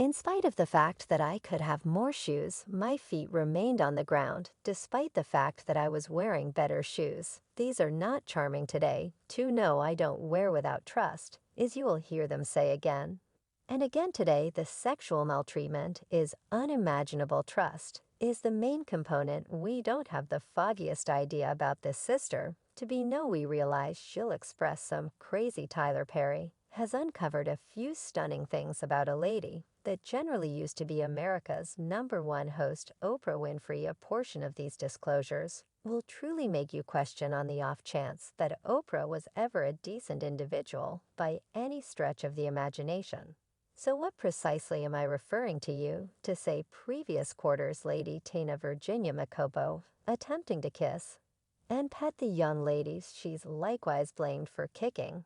In spite of the fact that I could have more shoes, my feet remained on the ground, despite the fact that I was wearing better shoes. These are not charming today. To know I don't wear without trust, is you will hear them say again. And again today, the sexual maltreatment is unimaginable trust, is the main component. We don't have the foggiest idea about this sister. To be no, we realize she'll express some crazy Tyler Perry, has uncovered a few stunning things about a lady that generally used to be America's #1 host, Oprah Winfrey. A portion of these disclosures will truly make you question on the off chance that Oprah was ever a decent individual by any stretch of the imagination. So what precisely am I referring to you to say previous quarters Lady Tina Virginia Macopo attempting to kiss and pet the young ladies she's likewise blamed for kicking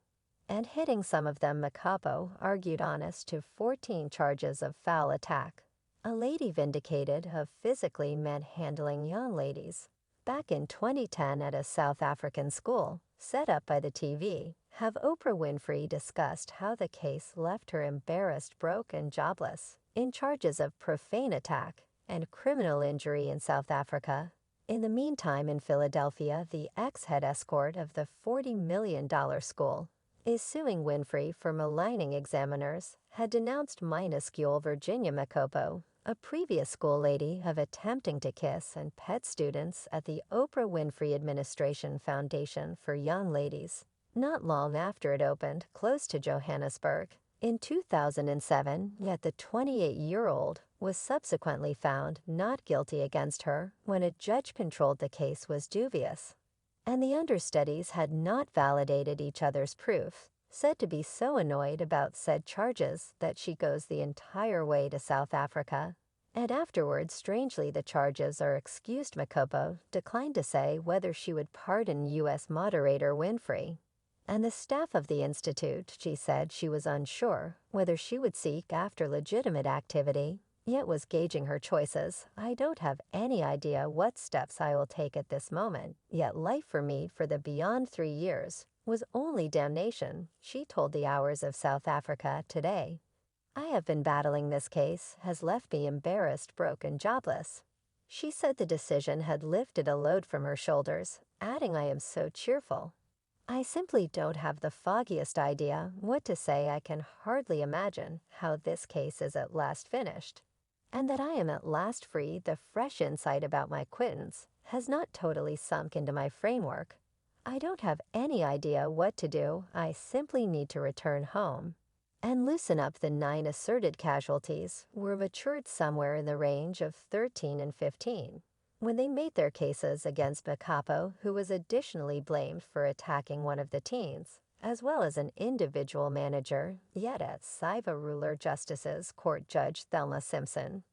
and hitting some of them? Macapo argued honest to 14 charges of foul attack. A lady vindicated of physically manhandling young ladies. Back in 2010 at a South African school, set up by the TV, have Oprah Winfrey discussed how the case left her embarrassed, broke, and jobless, in charges of profane attack and criminal injury in South Africa. In the meantime, in Philadelphia, the ex-head escort of the $40 million school is suing Winfrey for maligning examiners, had denounced minuscule Virginia Macopo, a previous school lady, of attempting to kiss and pet students at the Oprah Winfrey Administration Foundation for Young Ladies, not long after it opened close to Johannesburg. In 2007, yet the 28-year-old was subsequently found not guilty against her when a judge-controlled the case was dubious, and the understudies had not validated each other's proof, said to be so annoyed about said charges that she goes the entire way to South Africa. And afterwards, strangely, the charges are excused. Macopo declined to say whether she would pardon U.S. moderator Winfrey and the staff of the institute. She said she was unsure whether she would seek after legitimate activity, yet was gauging her choices. I don't have any idea what steps I will take at this moment, yet life for me for the beyond 3 years was only damnation, she told the Hours of South Africa today. I have been battling this case, has left me embarrassed, broken, jobless. She said the decision had lifted a load from her shoulders, adding, I am so cheerful. I simply don't have the foggiest idea what to say. I can hardly imagine how this case is at last finished, and that I am at last free. The fresh insight about my quittance has not totally sunk into my framework. I don't have any idea what to do. I simply need to return home and loosen up. The 9 asserted casualties were matured somewhere in the range of 13 and 15 when they made their cases against Macapo, who was additionally blamed for attacking one of the teens, as well as an individual manager. Yet at Siva Ruler Justice's Court, Judge Thelma Simpson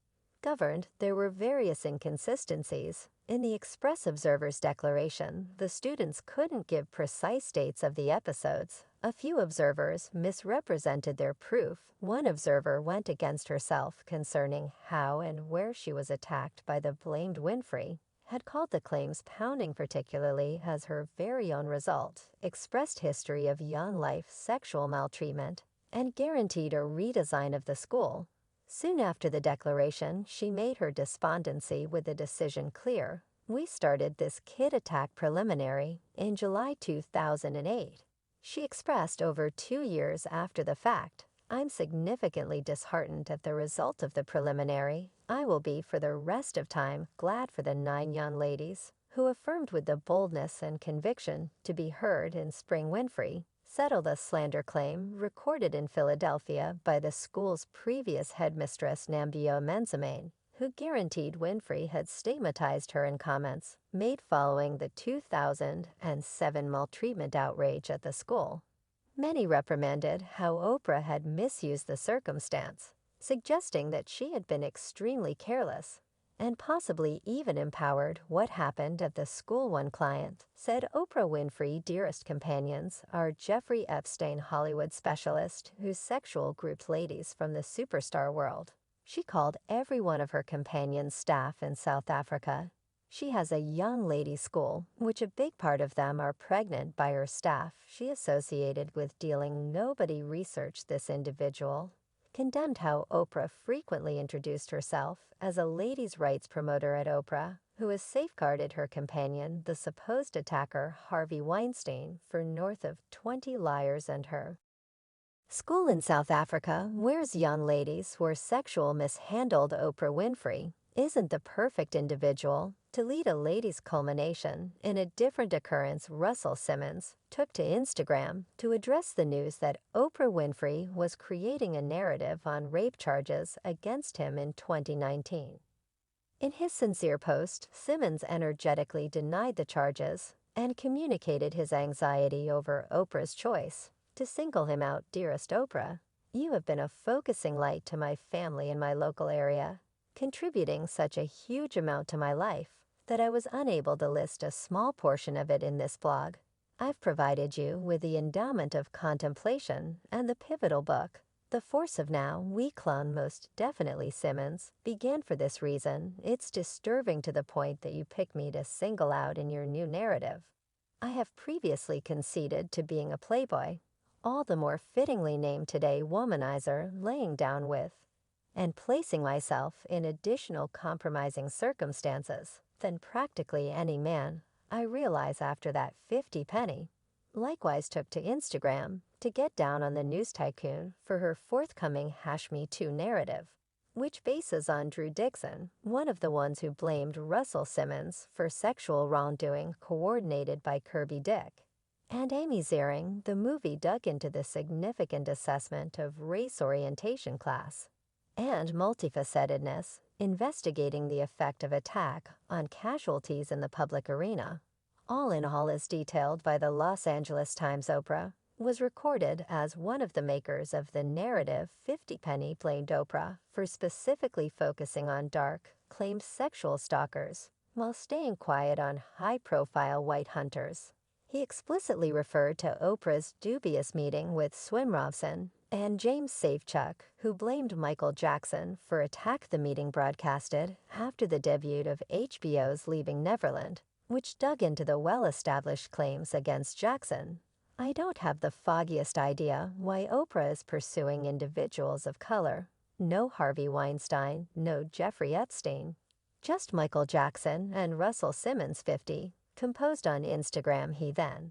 governed, there were various inconsistencies. In the Express Observer's declaration, the students couldn't give precise dates of the episodes. A few observers misrepresented their proof. One observer went against herself concerning how and where she was attacked by the blamed Winfrey, had called the claims pounding, particularly as her very own result, expressed history of young life sexual maltreatment, and guaranteed a redesign of the school. Soon after the declaration, she made her despondency with the decision clear. We started this kid attack preliminary in July 2008. She expressed over 2 years after the fact, I'm significantly disheartened at the result of the preliminary. I will be for the rest of time glad for the 9 young ladies who affirmed with the boldness and conviction to be heard in Spring Winfrey settled a slander claim recorded in Philadelphia by the school's previous headmistress Nambio Menzimane, who guaranteed Winfrey had stigmatized her in comments made following the 2007 maltreatment outrage at the school. Many reprimanded how Oprah had misused the circumstance, suggesting that she had been extremely careless and possibly even empowered what happened at the school. One client said Oprah Winfrey dearest companions are Jeffrey Epstein, Hollywood specialist whose sexual grouped ladies from the superstar world. She called every one of her companions staff in South Africa. She has a young lady school, which a big part of them are pregnant by her staff she associated with dealing. Nobody researched this individual. condemned how Oprah frequently introduced herself as a ladies' rights promoter at Oprah, who has safeguarded her companion, the supposed attacker Harvey Weinstein, for north of 20 liars and her. School in South Africa, where's young ladies were sexual mishandled Oprah Winfrey, isn't the perfect individual to lead a ladies' culmination. In a different occurrence, Russell Simmons took to Instagram to address the news that Oprah Winfrey was creating a narrative on rape charges against him in 2019. In his sincere post, Simmons energetically denied the charges and communicated his anxiety over Oprah's choice to single him out. Dearest Oprah, you have been a focusing light to my family in my local area, contributing such a huge amount to my life that I was unable to list a small portion of it in this blog. I've provided you with the endowment of contemplation and the pivotal book, The Force of Now. We clone most definitely Simmons began for this reason. It's disturbing to the point that you pick me to single out in your new narrative. I have previously conceded to being a playboy, all the more fittingly named today womanizer, laying down with and placing myself in additional compromising circumstances than practically any man. I realize after that 50 penny likewise took to Instagram to get down on the news tycoon for her forthcoming #MeToo narrative, which bases on Drew Dixon, one of the ones who blamed Russell Simmons for sexual wrongdoing coordinated by Kirby Dick. And Amy Ziering. The movie dug into the significant assessment of race orientation class and multifacetedness, investigating the effect of attack on casualties in the public arena. All in all, as detailed by the Los Angeles Times, Oprah was recorded as one of the makers of the narrative. 50 Penny blamed Oprah for specifically focusing on dark, claimed sexual stalkers, while staying quiet on high-profile white hunters. He explicitly referred to Oprah's dubious meeting with Swimrovson and James Safechuck, who blamed Michael Jackson for attack. The meeting broadcasted after the debut of HBO's Leaving Neverland, which dug into the well-established claims against Jackson. I don't have the foggiest idea why Oprah is pursuing individuals of color. No Harvey Weinstein, no Jeffrey Epstein. Just Michael Jackson and Russell Simmons. 50, composed on Instagram. He then,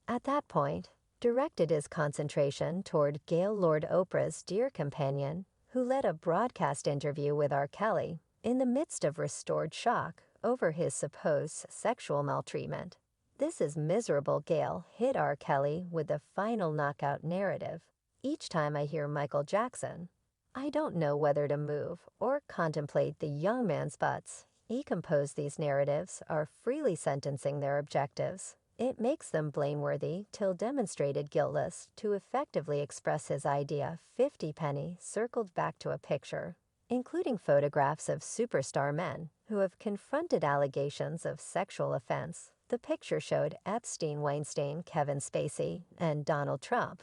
at that point, directed his concentration toward Gail Lord, Oprah's dear companion, who led a broadcast interview with R. Kelly in the midst of restored shock over his supposed sexual maltreatment. This is miserable. Gail hit R. Kelly with the final knockout narrative. Each time I hear Michael Jackson, I don't know whether to move or contemplate the young man's butts. He composed these narratives are freely sentencing their objectives. It makes them blameworthy till demonstrated guiltless to effectively express his idea. 50 Penny circled back to a picture, including photographs of superstar men who have confronted allegations of sexual offense. The picture showed Epstein, Weinstein, Kevin Spacey, and Donald Trump,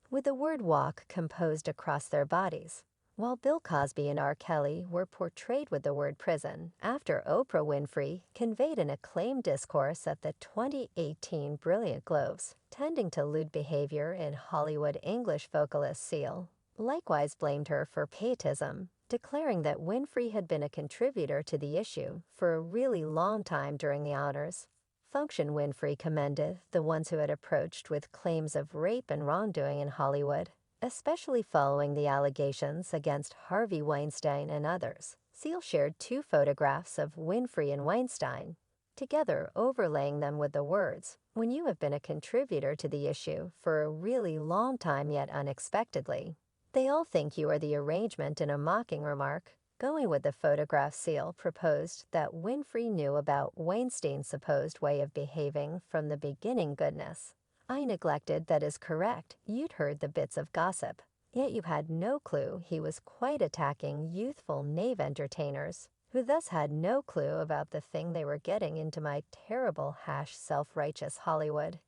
with the word walk composed across their bodies, while Bill Cosby and R. Kelly were portrayed with the word prison. After Oprah Winfrey conveyed an acclaimed discourse at the 2018 Brilliant Globes, tending to lewd behavior in Hollywood, English vocalist Seal likewise blamed her for pietism, declaring that Winfrey had been a contributor to the issue for a really long time. During the honors function, Winfrey commended the ones who had approached with claims of rape and wrongdoing in Hollywood, especially following the allegations against Harvey Weinstein and others. Seal shared 2 photographs of Winfrey and Weinstein, together overlaying them with the words, "When you have been a contributor to the issue for a really long time yet unexpectedly, they all think you are the arrangement." In a mocking remark, going with the photograph, Seal proposed that Winfrey knew about Weinstein's supposed way of behaving from the beginning. Goodness, I neglected. That is correct. You'd heard the bits of gossip, yet you had no clue he was quite attacking youthful knave entertainers, who thus had no clue about the thing they were getting into. My terrible self-righteous Hollywood.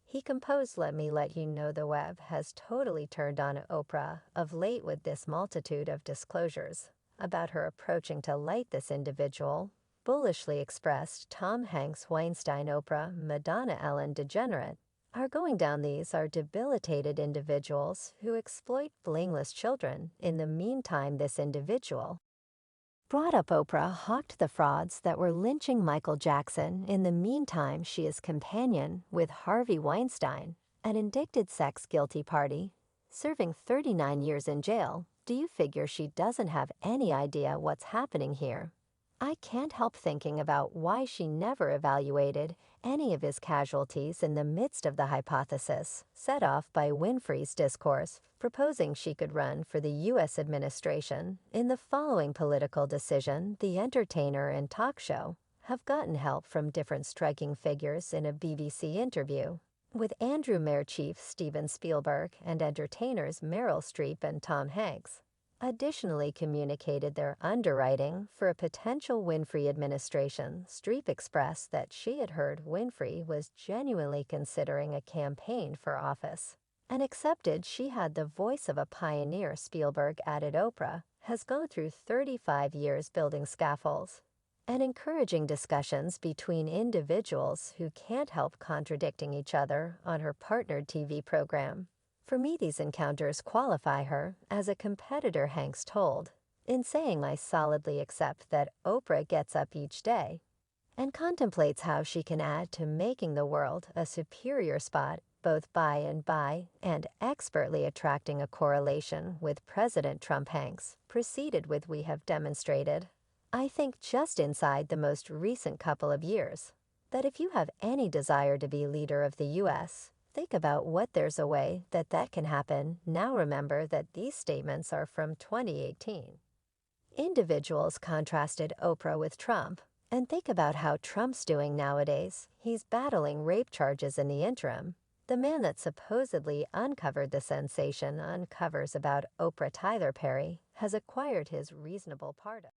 He composed, "Let me let you know the web has totally turned on Oprah of late with this multitude of disclosures about her approaching to light this individual." Bullishly expressed Tom Hanks, Weinstein, Oprah, Madonna, Ellen DeGenerate. are going down these are debilitated individuals who exploit blameless children. In the meantime, this individual brought up Oprah hawked the frauds that were lynching Michael Jackson. In the meantime, she is companion with Harvey Weinstein, an indicted sex guilty party, serving 39 years in jail. Do you figure she doesn't have any idea what's happening here? I can't help thinking about why she never evaluated any of his casualties in the midst of the hypothesis set off by Winfrey's discourse, proposing she could run for the U.S. administration. In the following political decision, the entertainer and talk show have gotten help from different striking figures in a BBC interview with Andrew Mayor Chief Steven Spielberg and entertainers Meryl Streep and Tom Hanks. Additionally communicated their underwriting for a potential Winfrey administration. Streep expressed that she had heard Winfrey was genuinely considering a campaign for office and accepted she had the voice of a pioneer. Spielberg added Oprah has gone through 35 years building scaffolds and encouraging discussions between individuals who can't help contradicting each other on her partnered TV program. For me, these encounters qualify her as a competitor, Hanks told. In saying, I solidly accept that Oprah gets up each day and contemplates how she can add to making the world a superior spot, both by and expertly attracting a correlation with President Trump. Hanks proceeded with, we have demonstrated, I think just inside the most recent couple of years, that if you have any desire to be leader of the U.S., think about what there's a way that can happen. Now remember that these statements are from 2018. Individuals contrasted Oprah with Trump, and think about how Trump's doing nowadays. He's battling rape charges in the interim. The man that supposedly uncovered the sensation uncovers about Oprah, Tyler Perry, has acquired his reasonable pardon.